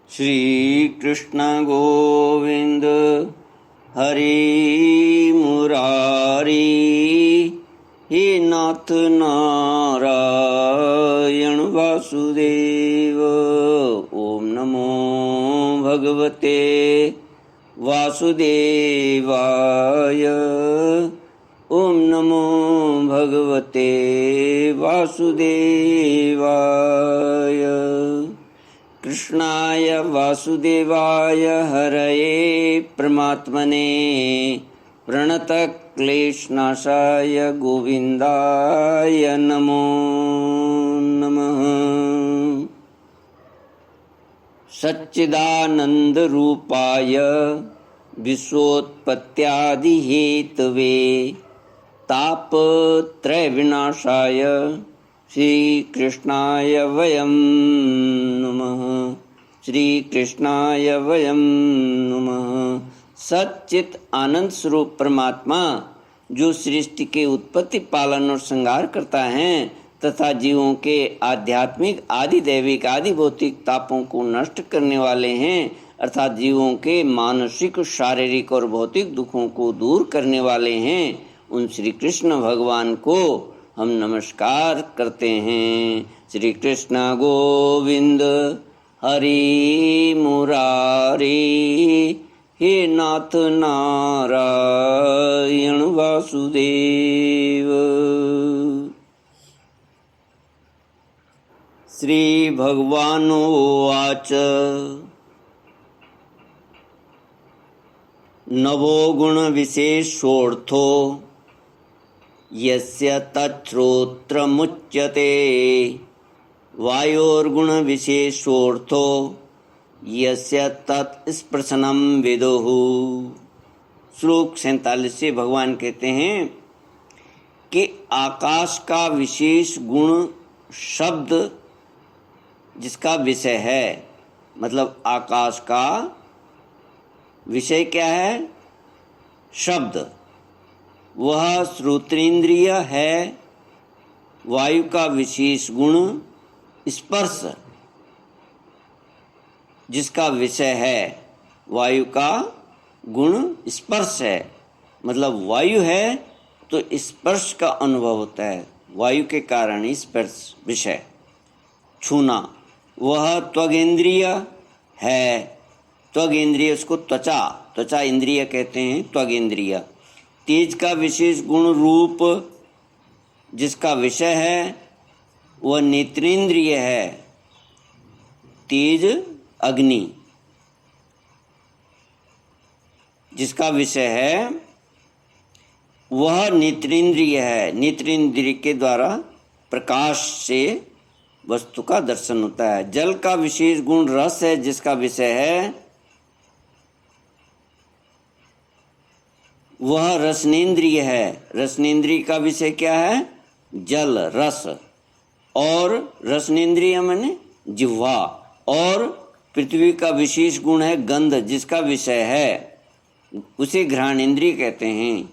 श्री कृष्ण गोविंद हरि मुरारी, हे नाथ नारायण वासुदेव। ओम नमो भगवते वासुदेवाय। ओम नमो भगवते वासुदेवाय। कृष्णाय वासुदेवाय हरये परमात्मने प्रणतक्लेशनाशाय गोविन्दाय नमो नमः। सच्चिदानन्दरूपाय विश्वोत्पत्त्यादिहेतवे तापत्रयविनाशाय श्रीकृष्णाय वयं नमः। श्रीकृष्णाय वयं नमः। सच्चित आनंद स्वरूप परमात्मा जो सृष्टि के उत्पत्ति, पालन और संहार करता है तथा जीवों के आध्यात्मिक, आदि दैविक, आदि भौतिक तापों को नष्ट करने वाले हैं, अर्थात जीवों के मानसिक, शारीरिक और भौतिक दुखों को दूर करने वाले हैं, उन श्री कृष्ण भगवान को हम नमस्कार करते हैं। श्री कृष्ण गोविंद हरि मुरारी, हे नाथ नारायण वासुदेव। श्री भगवानुवाच नवो गुण विशेषोऽर्थो यस्य तच्छ्रोत्रमुच्यते वायोर्गुण विशेषोऽर्थो यस्य तत्स्पर्शनं विदुः। श्लोक 47 से भगवान कहते हैं कि आकाश का विशेष गुण शब्द जिसका विषय है, मतलब आकाश का विषय क्या है? शब्द। वह श्रोत्रेंद्रिय है। वायु का विशेष गुण स्पर्श जिसका विषय है, वायु का गुण स्पर्श है, मतलब वायु है तो स्पर्श का अनुभव होता है, वायु के कारण स्पर्श विषय। छूना, वह त्वगेंद्रिय है। त्वगेंद्रिय, उसको त्वचा, त्वचा इंद्रिय कहते हैं, त्वगेंद्रिय। तेज का विशेष गुण रूप जिसका विषय है वह नेत्रेंद्रिय है। तेज अग्नि जिसका विषय है वह नेत्रेंद्रिय है। नेत्रेंद्रिय के द्वारा प्रकाश से वस्तु का दर्शन होता है। जल का विशेष गुण रस है जिसका विषय है वह रसनेन्द्रिय है। रसनेन्द्रिय का विषय क्या है? जल, रस। और रसनेन्द्रिय माने जिह्वा। और पृथ्वी का विशेष गुण है गंध जिसका विषय है, उसे घ्राणेन्द्रिय कहते हैं।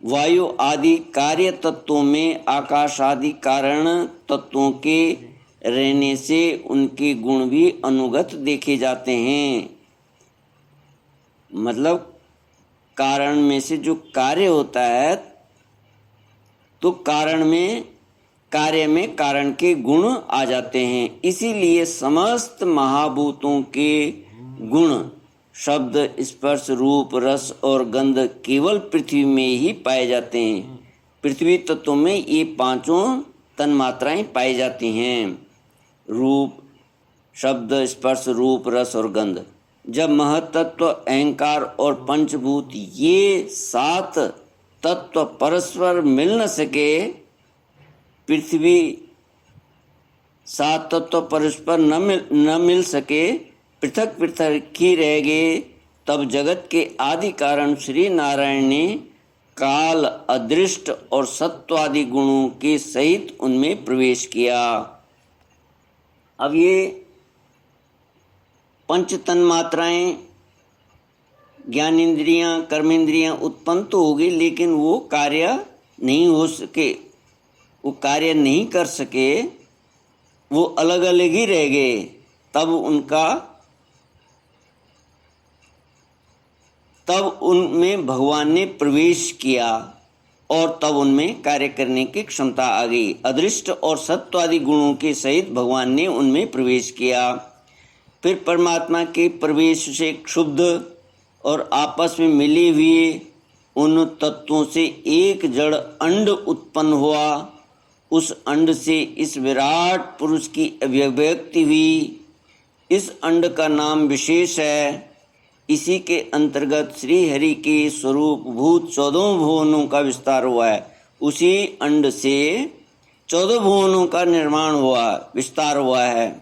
वायु आदि कार्य तत्वों में आकाश आदि कारण तत्वों के रहने से उनके गुण भी अनुगत देखे जाते हैं। मतलब कारण में से जो कार्य होता है तो कारण में, कार्य में कारण के गुण आ जाते हैं। इसीलिए समस्त महाभूतों के गुण शब्द, स्पर्श, रूप, रस और गंध केवल पृथ्वी में ही पाए जाते हैं। पृथ्वी तत्व में ये पांचों तन्मात्राएं पाई जाती हैं, रूप, शब्द, स्पर्श, रूप, रस और गंध। जब महतत्व, अहंकार और पंचभूत ये सात तत्व परस्पर मिल न सके, पृथ्वी सात तत्व परस्पर न मिल सके, पृथक पृथक ही रह गए, तब जगत के आदि कारण श्री नारायण ने काल, अदृष्ट और सत्वादि गुणों के सहित उनमें प्रवेश किया। अब ये पंच तन्मात्राएं, ज्ञानेंद्रियां, कर्मेंद्रियां उत्पन्न तो हो गई, लेकिन वो कार्य नहीं हो सके, वो कार्य नहीं कर सके वो अलग अलग ही रह गए। तब उनमें भगवान ने प्रवेश किया और तब उनमें कार्य करने की क्षमता आ गई। अदृष्ट और सत्व आदि गुणों के सहित भगवान ने उनमें प्रवेश किया। फिर परमात्मा के प्रवेश से क्षुब्ध और आपस में मिले हुए उन तत्वों से एक जड़ अंड उत्पन्न हुआ। उस अंड से इस विराट पुरुष की अभिव्यक्ति हुई। इस अंड का नाम विशेष है। इसी के अंतर्गत श्री हरि के स्वरूप भूत 14 भुवनों का विस्तार हुआ है। उसी अंड से 14 भुवनों का निर्माण हुआ, विस्तार हुआ है।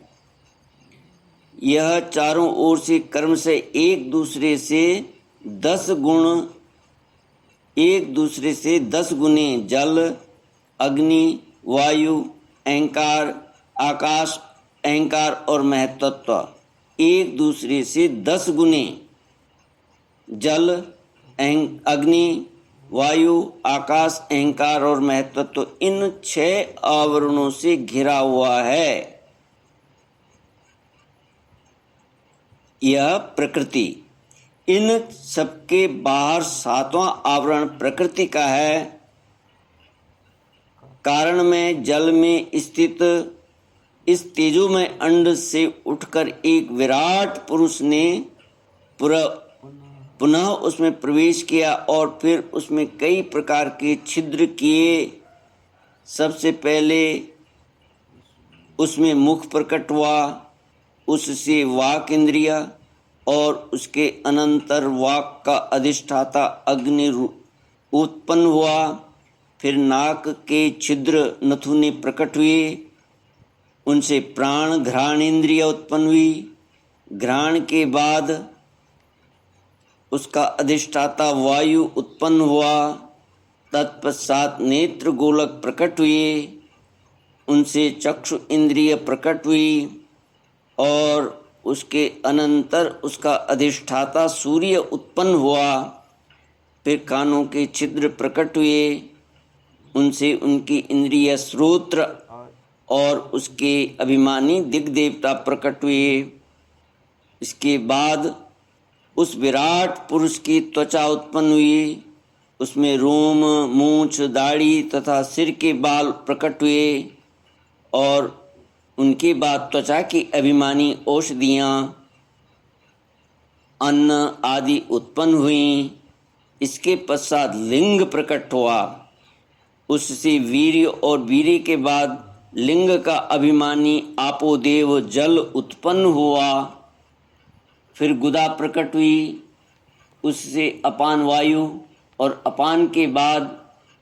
यह चारों ओर से कर्म से एक दूसरे से 10 गुने जल, अग्नि, वायु, अहंकार, आकाश, अहंकार और महत्त्व एक दूसरे से 10 गुने जल, अग्नि, वायु, आकाश, अहंकार और महत्त्व इन 6 आवरणों से घिरा हुआ है। यह प्रकृति, इन सबके बाहर 7वां आवरण प्रकृति का है। कारण में जल में स्थित इस तेजोमय अंड से उठकर एक विराट पुरुष ने पुनः उसमें प्रवेश किया और फिर उसमें कई प्रकार के छिद्र किए। सबसे पहले उसमें मुख प्रकट हुआ, उससे वाक इंद्रिय और उसके अनंतर वाक का अधिष्ठाता अग्नि उत्पन्न हुआ। फिर नाक के छिद्र नथुने प्रकट हुए, उनसे प्राण घ्राण इंद्रिय उत्पन्न हुई। घ्राण के बाद उसका अधिष्ठाता वायु उत्पन्न हुआ। तत्पश्चात नेत्र गोलक प्रकट हुए, उनसे चक्षु इंद्रिय प्रकट हुई और उसके अनंतर उसका अधिष्ठाता सूर्य उत्पन्न हुआ। फिर कानों के छिद्र प्रकट हुए, उनसे उनकी इंद्रिय श्रोत्र और उसके अभिमानी दिग्देवता प्रकट हुए। इसके बाद उस विराट पुरुष की त्वचा उत्पन्न हुई, उसमें रोम, मूंछ, दाढ़ी तथा सिर के बाल प्रकट हुए और उनके बाद त्वचा की अभिमानी औषधियाँ, अन्न आदि उत्पन्न हुई। इसके पश्चात लिंग प्रकट हुआ, उससे वीर्य और वीर्य के बाद लिंग का अभिमानी आपोदेव जल उत्पन्न हुआ। फिर गुदा प्रकट हुई, उससे अपान वायु और अपान के बाद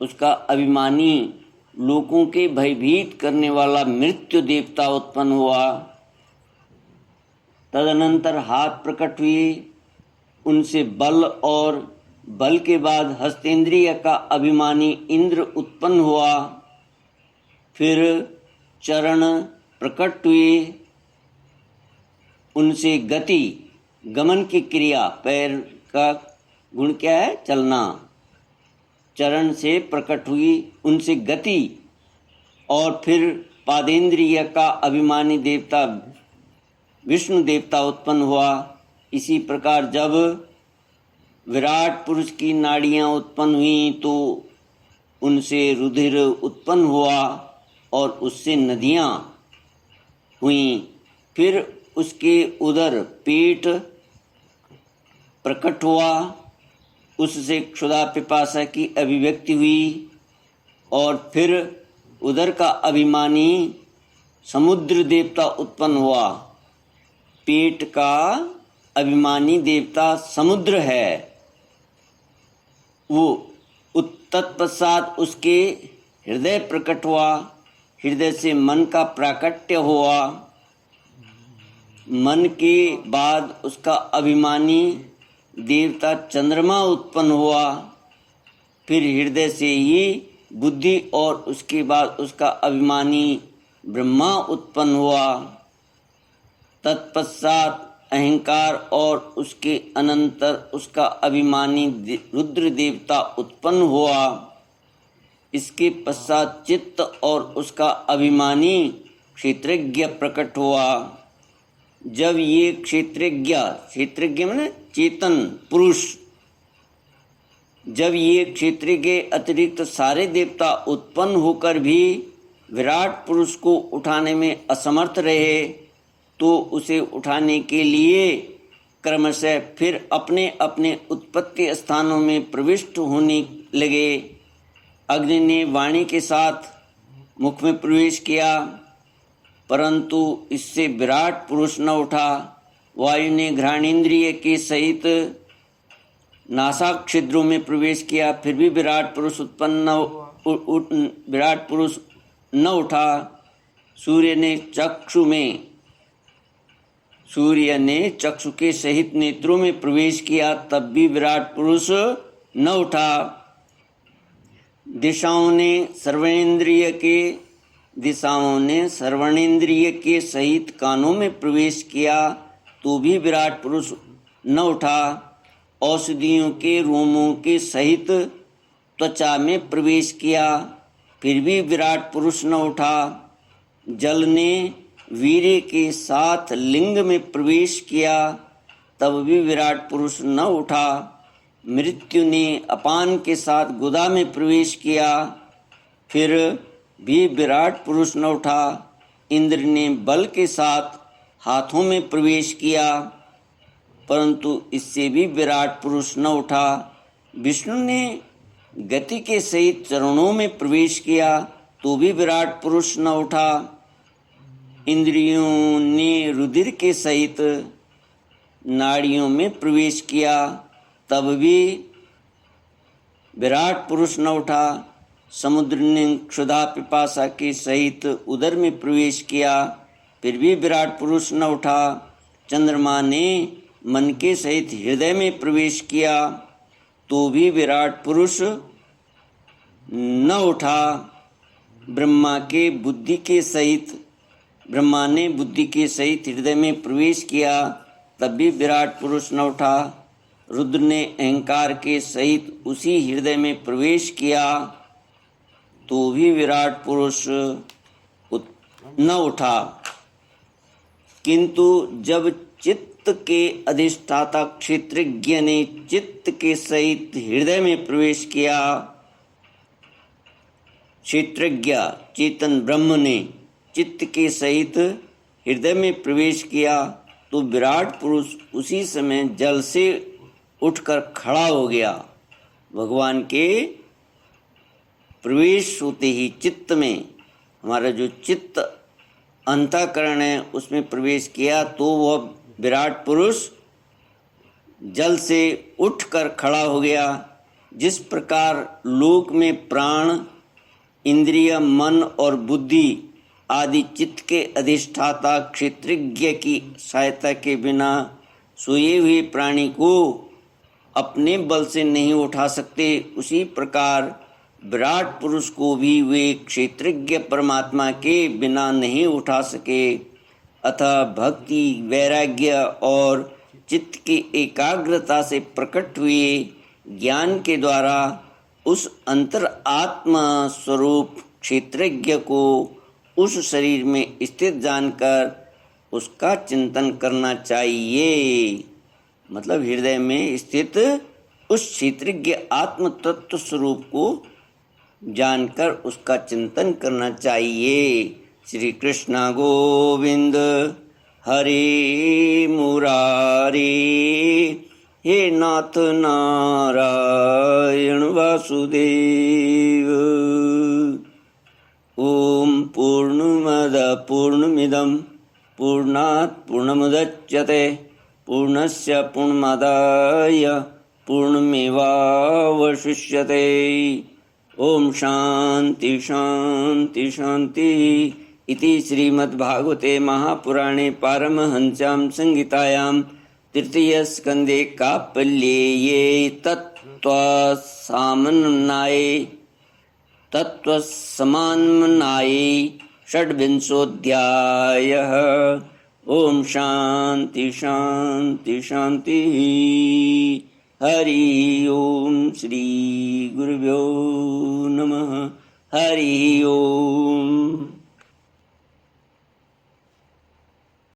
उसका अभिमानी लोगों के भयभीत करने वाला मृत्यु देवता उत्पन्न हुआ। तदनंतर हाथ प्रकट हुए, उनसे बल और बल के बाद हस्तेंद्रिय का अभिमानी इंद्र उत्पन्न हुआ। फिर चरण प्रकट हुए, उनसे गति, गमन की क्रिया, पैर का गुण क्या है? चलना। चरण से प्रकट हुई, उनसे गति और फिर पादेंद्रिय का अभिमानी देवता विष्णु देवता उत्पन्न हुआ। इसी प्रकार जब विराट पुरुष की नाड़ियाँ उत्पन्न हुई तो उनसे रुधिर उत्पन्न हुआ और उससे नदियाँ हुईं। फिर उसके उदर पेट प्रकट हुआ, उससे क्षुधा पिपासा की अभिव्यक्ति हुई और फिर उदर का अभिमानी समुद्र देवता उत्पन्न हुआ। पेट का अभिमानी देवता समुद्र है। वो तत्पश्चात उसके हृदय प्रकट हुआ, हृदय से मन का प्राकट्य हुआ। मन के बाद उसका अभिमानी देवता चंद्रमा उत्पन्न हुआ। फिर हृदय से ही बुद्धि और उसके बाद उसका अभिमानी ब्रह्मा उत्पन्न हुआ। तत्पश्चात अहंकार और उसके अनंतर उसका अभिमानी रुद्र देवता उत्पन्न हुआ। इसके पश्चात चित्त और उसका अभिमानी क्षेत्रज्ञ प्रकट हुआ। जब ये क्षेत्रज्ञ माने चेतन पुरुष, जब ये क्षेत्र के अतिरिक्त सारे देवता उत्पन्न होकर भी विराट पुरुष को उठाने में असमर्थ रहे, तो उसे उठाने के लिए क्रमशः फिर अपने अपने उत्पत्ति स्थानों में प्रविष्ट होने लगे। अग्नि ने वाणी के साथ मुख में प्रवेश किया, परंतु इससे विराट पुरुष न उठा। वायु ने घ्राणेन्द्रिय के सहित नासाक छिद्रों में प्रवेश किया, फिर भी विराट पुरुष विराट पुरुष न उठा। सूर्य ने चक्षु के सहित नेत्रों में प्रवेश किया, तब भी विराट पुरुष न उठा। दिशाओं ने सर्वणेन्द्रिय के सहित कानों में प्रवेश किया, तो भी विराट पुरुष न उठा। औषधियों के रोमों के सहित त्वचा में प्रवेश किया, फिर भी विराट पुरुष न उठा। जल ने वीर्य के साथ लिंग में प्रवेश किया, तब भी विराट पुरुष न उठा। मृत्यु ने अपान के साथ गुदा में प्रवेश किया, फिर भी विराट पुरुष न उठा। इंद्र ने बल के साथ हाथों में प्रवेश किया, परंतु इससे भी विराट पुरुष न उठा। विष्णु ने गति के सहित चरणों में प्रवेश किया, तो भी विराट पुरुष न उठा। इंद्रियों ने रुधिर के सहित नाड़ियों में प्रवेश किया, तब भी विराट पुरुष न उठा। समुद्र ने क्षुधा पिपासा के सहित उदर में प्रवेश किया, फिर भी विराट पुरुष न उठा। चंद्रमा ने मन के सहित हृदय में प्रवेश किया, तो भी विराट पुरुष न उठा। ब्रह्मा ने बुद्धि के सहित हृदय में प्रवेश किया, तब भी विराट पुरुष न उठा। रुद्र ने अहंकार के सहित उसी हृदय में प्रवेश किया, तो भी विराट पुरुष न उठा। किंतु जब चित्त के अधिष्ठाता क्षेत्रज्ञ ने चित्त के सहित हृदय में प्रवेश किया, क्षेत्रज्ञ चेतन ब्रह्म ने चित्त के सहित हृदय में प्रवेश किया, तो विराट पुरुष उसी समय जल से उठकर खड़ा हो गया। भगवान के प्रवेश होते ही चित्त में, हमारा जो चित्त अंतःकरण है उसमें प्रवेश किया, तो वह विराट पुरुष जल से उठकर खड़ा हो गया। जिस प्रकार लोक में प्राण, इंद्रिय, मन और बुद्धि आदि चित्त के अधिष्ठाता क्षेत्रज्ञ की सहायता के बिना सोए हुए प्राणी को अपने बल से नहीं उठा सकते, उसी प्रकार विराट पुरुष को भी वे क्षेत्रज्ञ परमात्मा के बिना नहीं उठा सके। अतः भक्ति, वैराग्य और चित्त की एकाग्रता से प्रकट हुए ज्ञान के द्वारा उस अंतर आत्मा स्वरूप क्षेत्रज्ञ को उस शरीर में स्थित जानकर उसका चिंतन करना चाहिए। मतलब हृदय में स्थित उस क्षेत्रज्ञ आत्म तत्व स्वरूप को जानकर उसका चिंतन करना चाहिए। श्री कृष्ण गोविंद हरे मुरारी, हे नाथ नारायण वासुदेव। ओम पूर्णमद पूर्णमिदं पूर्णात् पूर्णमुदच्यते पूर्णस्य पूर्णमादाय पूर्णमेवावशिष्यते। ओम शांति शांति शांति। इति श्रीमद्भागवते महापुराणे पारमहंस्यां संहितायां तृतीयस्कन्धे काप्यल्ये तत्त्वसमान्वनाये षड्विंशोऽध्यायः। ओम शांति शांति शांति। हरि ओम श्री गुरुभ्यो नमः। हरि ओम।